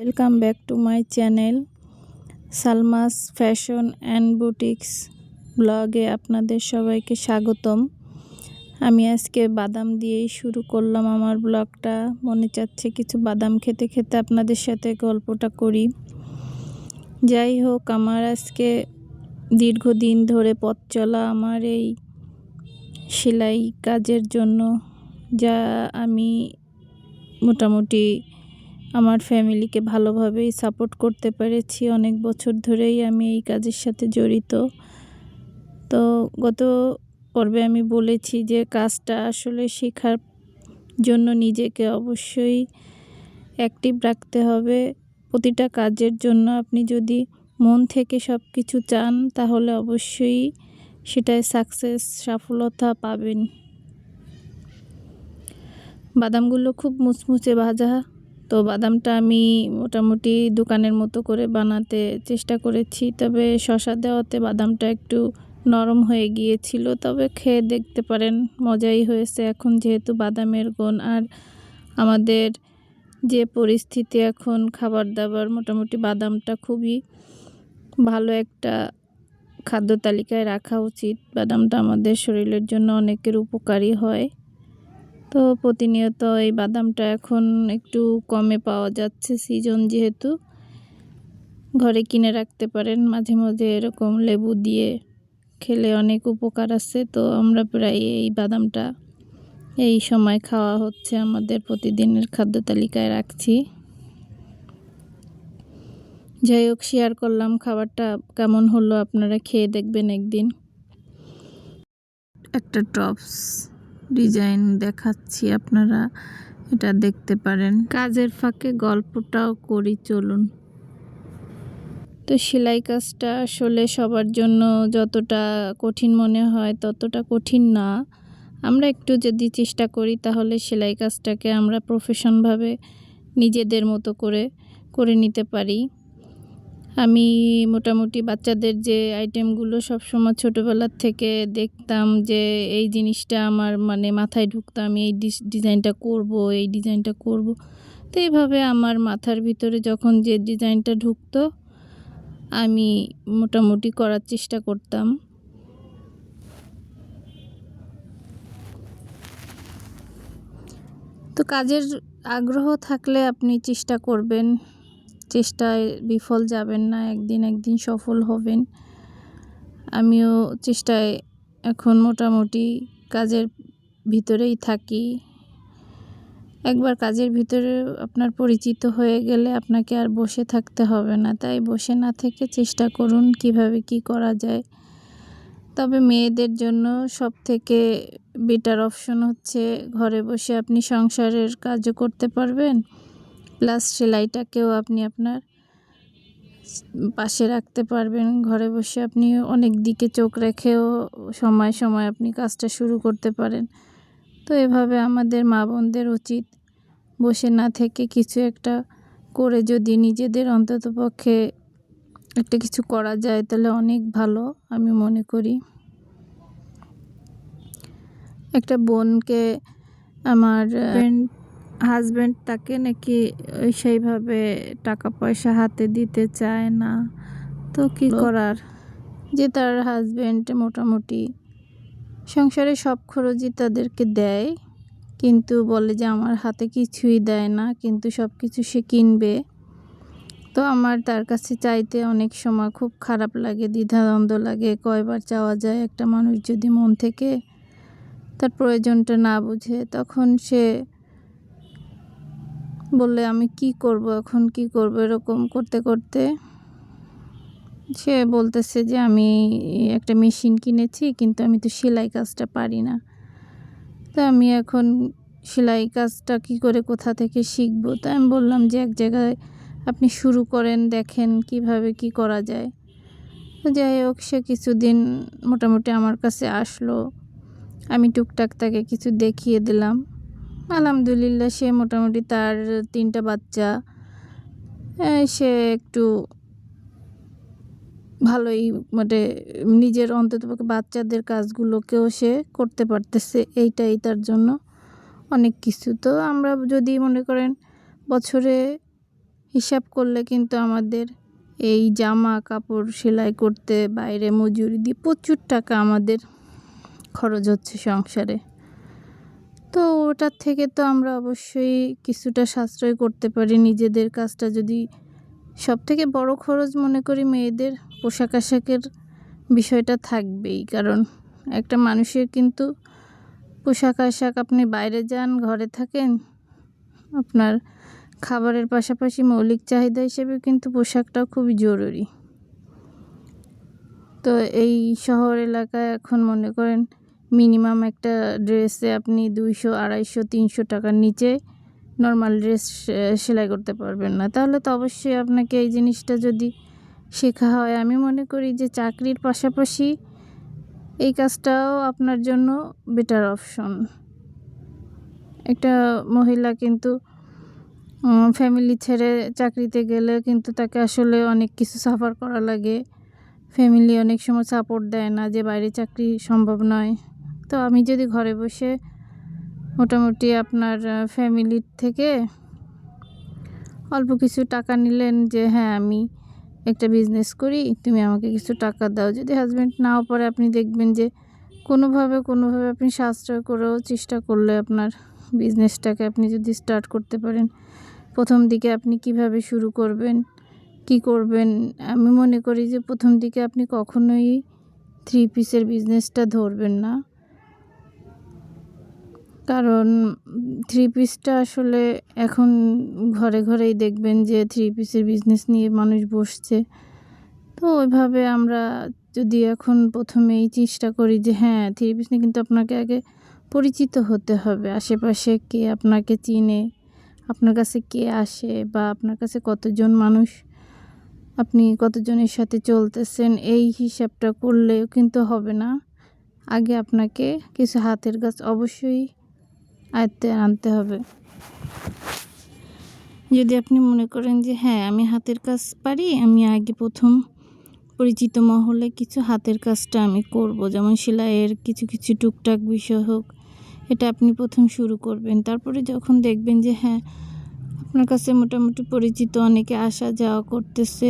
Welcome back to my channel Salma's fashion and boutiques ব্লগে আপনাদের সবাইকে স্বাগতম। আমি আজকে বাদাম দিয়েই শুরু করলাম আমার ব্লগটা। মনে চাচ্ছে কিছু বাদাম খেতে খেতে আপনাদের সাথে গল্পটা করি। যাই হোক, আমার আজকে দীর্ঘদিন ধরে পথ চলা আমার এই সেলাই কাজের জন্য, যা আমি মোটামুটি আমার ফ্যামিলিকে ভালোভাবেই সাপোর্ট করতে পেরেছি। অনেক বছর ধরেই আমি এই কাজের সাথে জড়িত। তো গত পর্বে আমি বলেছি যে কাজটা আসলে শেখার জন্য নিজেকে অবশ্যই অ্যাক্টিভ রাখতে হবে। প্রতিটা কাজের জন্য আপনি যদি মন থেকে সব কিছু চান তাহলে অবশ্যই সেটায় সফলতা পাবেন। বাদামগুলো খুব মুচমুচে ভাজা, তো বাদামটা আমি মোটামুটি দোকানের মতো করে বানাতে চেষ্টা করেছি, তবে শসা দেওয়াতে বাদামটা একটু নরম হয়ে গিয়েছিল। তবে খেয়ে দেখতে পারেন, মজাই হয়েছে। এখন যেহেতু বাদামের গুণ আর আমাদের যে পরিস্থিতি এখন খাবার দাবার, মোটামুটি বাদামটা খুবই ভালো একটা খাদ্য তালিকায় রাখা উচিত। বাদামটা আমাদের শরীরের জন্য অনেকের উপকারী হয়। তো প্রতিনিয়ত এই বাদামটা এখন একটু কমে পাওয়া যাচ্ছে, সিজন যেহেতু। ঘরে কিনে রাখতে পারেন, মাঝে মাঝে এরকম লেবু দিয়ে খেলে অনেক উপকার আছে। তো আমরা প্রায় এই বাদামটা এই সময় খাওয়া হচ্ছে, আমাদের প্রতিদিনের খাদ্য তালিকায় রাখছি। যাই হোক, শেয়ার করলাম খাবারটা কেমন হলো, আপনারা খেয়ে দেখবেন একদিন। একটা টপস ডিজাইন দেখাচ্ছি, আপনারা এটা দেখতে পারেন। কাজের ফাঁকে গল্পটাও করি, চলুন। তো সেলাই কাজটা আসলে সবার জন্য যতটা কঠিন মনে হয় ততটা কঠিন না। আমরা একটু যদি চেষ্টা করি তাহলে সেলাই কাজটাকে আমরা প্রফেশনভাবে নিজেদের মতো করে নিতে পারি। আমি মোটামুটি বাচ্চাদের যে আইটেমগুলো সবসময় ছোটোবেলার থেকে দেখতাম, যে এই জিনিসটা আমার মাথায় ঢুকতো, আমি এই ডিজাইনটা করব, এই ডিজাইনটা করব। তো এইভাবে আমার মাথার ভিতরে যখন যে ডিজাইনটা ঢুকতো আমি মোটামুটি করার চেষ্টা করতাম। তো কাজের আগ্রহ থাকলে আপনি চেষ্টা করবেন, চেষ্টায় বিফল যাবেন না, একদিন সফল হবেন। আমিও চেষ্টায় এখন মোটামুটি কাজের ভিতরেই থাকি। একবার কাজের ভিতরে আপনার পরিচিত হয়ে গেলে আপনাকে আর বসে থাকতে হবে না। তাই বসে না থেকে চেষ্টা করুন কিভাবে কি করা যায়। তবে মেয়েদের জন্য সবথেকে বেটার অপশন হচ্ছে ঘরে বসে আপনি সংসারের কাজও করতে পারবেন, প্লাস সেলাইটাকেও আপনি আপনার পাশে রাখতে পারবেন। ঘরে বসে আপনি অনেক দিকে চোখ রেখেও সময় সময় আপনি কাজটা শুরু করতে পারেন। তো এভাবে আমাদের মা বোনদের উচিত বসে না থেকে কিছু একটা করে, যদি নিজেদের অন্ততপক্ষে একটা কিছু করা যায় তাহলে অনেক ভালো আমি মনে করি। একটা বোনকে আমার হাজব্যান্ড তাকে নাকি সেইভাবে টাকা পয়সা হাতে দিতে চায় না। তো কি করার, যে তার হাজব্যান্ড মোটামুটি সংসারে সব খরচই তাদেরকে দেয়, কিন্তু বলে যে আমার হাতে কিছুই দেয় না, কিন্তু সব কিছু সে কিনবে। তো আমার তার কাছে চাইতে অনেক সময় খুব খারাপ লাগে, দ্বিধাদ্বন্দ্ব লাগে, কয়বার চাওয়া যায়। একটা মানুষ যদি মন থেকে তার প্রয়োজনটা না বুঝে, তখন সে বললে আমি কি করব, এখন কি করব, এরকম করতে করতে সে বলতেছে যে আমি একটা মেশিন কিনেছি, কিন্তু আমি তো সেলাই কাজটা পারি না। তো আমি এখন সেলাই কাজটা কি করে, কোথা থেকে শিখবো? তো আমি বললাম যে এক জায়গায় আপনি শুরু করেন, দেখেন কিভাবে কি করা যায়। তো যাই হোক, সে কিছুদিন মোটামুটি আমার কাছে আসলো, আমি টুকটাক তাকে কিছু দেখিয়ে দিলাম। আলহামদুলিল্লাহ, সে মোটামুটি তার 3টা বাচ্চা, সে একটু ভালোই নিজের অন্ততপক্ষে বাচ্চাদের কাজগুলোকেও সে করতে পারতেছে। এইটাই তার জন্য অনেক কিছু। তো আমরা যদি মনে করেন বছরে হিসাব করলে কিন্তু আমাদের এই জামা কাপড় সেলাই করতে বাইরে মজুরি দিয়ে প্রচুর টাকা আমাদের খরচ হচ্ছে সংসারে। তো ওটার থেকে তো আমরা অবশ্যই কিছুটা সাশ্রয় করতে পারি নিজেদের কাজটা যদি। সবথেকে বড় খরচ মনে করি মেয়েদের পোশাক আশাকের বিষয়টা থাকবেই, কারণ একটা মানুষের কিন্তু পোশাক আশাক, আপনি বাইরে যান ঘরে থাকেন, আপনার খাবারের পাশাপাশি মৌলিক চাহিদা হিসেবে কিন্তু পোশাকটাও খুবই জরুরি। তো এই শহর এলাকায় এখন মনে করেন মিনিমাম একটা ড্রেসে আপনি 200, 250, 300 টাকার নিচে নর্মাল ড্রেস সেলাই করতে পারবেন না। তাহলে তো অবশ্যই আপনাকে এই জিনিসটা যদি শেখা হয়, আমি মনে করি যে চাকরির পাশাপাশি এই কাজটাও আপনার জন্য বেটার অপশন। একটা মহিলা কিন্তু ফ্যামিলি ছেড়ে চাকরিতে গেলে কিন্তু তাকে আসলে অনেক কিছু সাফার করা লাগে। ফ্যামিলি অনেক সময় সাপোর্ট দেয় না, যে বাইরে চাকরি সম্ভব নয়। তো আমি যদি ঘরে বসে মোটামুটি আপনার ফ্যামিলির থেকে অল্প কিছু টাকা নিলেন, যে হ্যাঁ আমি একটা বিজনেস করি, তুমি আমাকে কিছু টাকা দাও। যদি হাজব্যান্ড নাও পারে, আপনি দেখবেন যে কোনোভাবে আপনি সাশ্রয় করেও চেষ্টা করলে আপনার বিজনেসটাকে আপনি যদি স্টার্ট করতে পারেন। প্রথম দিকে আপনি কিভাবে শুরু করবেন, কি করবেন, আমি মনে করি যে প্রথম দিকে আপনি কখনোই 3 পিসের বিজনেসটা ধরবেন না, কারণ 3 পিসটা আসলে এখন ঘরে ঘরেই দেখবেন যে 3 পিসের বিজনেস নিয়ে মানুষ বসছে। তো ওইভাবে আমরা যদি এখন প্রথমেই চেষ্টা করি যে হ্যাঁ 3 পিস নিয়ে, কিন্তু আপনাকে আগে পরিচিত হতে হবে, আশেপাশে কে আপনাকে চিনে, আপনার কাছে কে আসে, বা আপনার কাছে কতজন মানুষ, আপনি কতজনের সাথে চলতেছেন, এই হিসাবটা করলেও কিন্তু হবে না। আগে আপনাকে কিছু হাতের কাজ অবশ্যই আয়ত্তে আনতে হবে। যদি আপনি মনে করেন যে হ্যাঁ আমি হাতের কাজ পারি, আমি আগে প্রথম পরিচিত মহলে কিছু হাতের কাজটা আমি করব, যেমন সেলাইয়ের কিছু টুকটাক বিষয় হোক, এটা আপনি প্রথম শুরু করবেন। তারপরে যখন দেখবেন যে হ্যাঁ আপনার কাছে মোটামুটি পরিচিত অনেকে আসা যাওয়া করতেছে,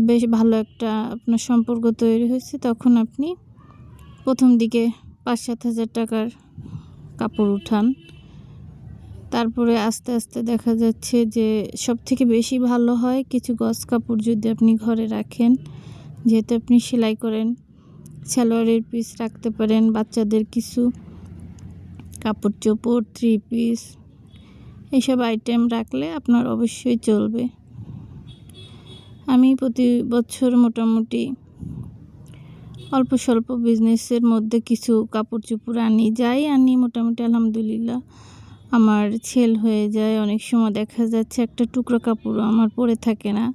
বেশ ভালো একটা আপনার সম্পর্ক তৈরি হয়েছে, তখন আপনি প্রথম দিকে 5-7 হাজার টাকার কাপড় উঠান। তারপরে আস্তে আস্তে দেখা যাচ্ছে যে সবথেকে বেশি ভালো হয় কিছু গজ কাপড় যদি আপনি ঘরে রাখেন, যেহেতু আপনি সেলাই করেন, সালোয়ারের পিস রাখতে পারেন, বাচ্চাদের কিছু কাপড় চোপড়, 3 পিস, এইসব আইটেম রাখলে আপনার অবশ্যই চলবে। আমি প্রতি বছর মোটামুটি অল্প স্বল্প বিজনেসের মধ্যে কিছু কাপড় চোপড় আনি মোটামুটি আলহামদুলিল্লাহ আমার সেল হয়ে যায়। অনেক সময় দেখা যাচ্ছে একটা টুকরো কাপড়ও আমার পরে থাকে না।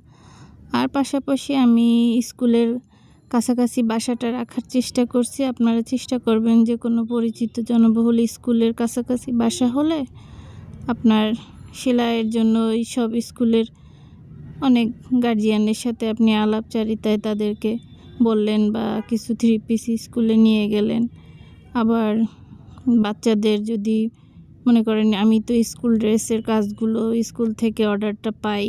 আর পাশাপাশি আমি স্কুলের কাছাকাছি বাসাটা রাখার চেষ্টা করছি। আপনারা চেষ্টা করবেন যে কোনো পরিচিত জনবহুল স্কুলের কাছাকাছি বাসা হলে আপনার সেলাইয়ের জন্য এই সব স্কুলের অনেক গার্জিয়ানের সাথে আপনি আলাপচারিতায় তাদেরকে বললেন, বা কিছু 3 পিস স্কুলে নিয়ে গেলেন। আবার বাচ্চাদের যদি মনে করেন, আমি তো স্কুল ড্রেসের কাজগুলো স্কুল থেকে অর্ডারটা পাই,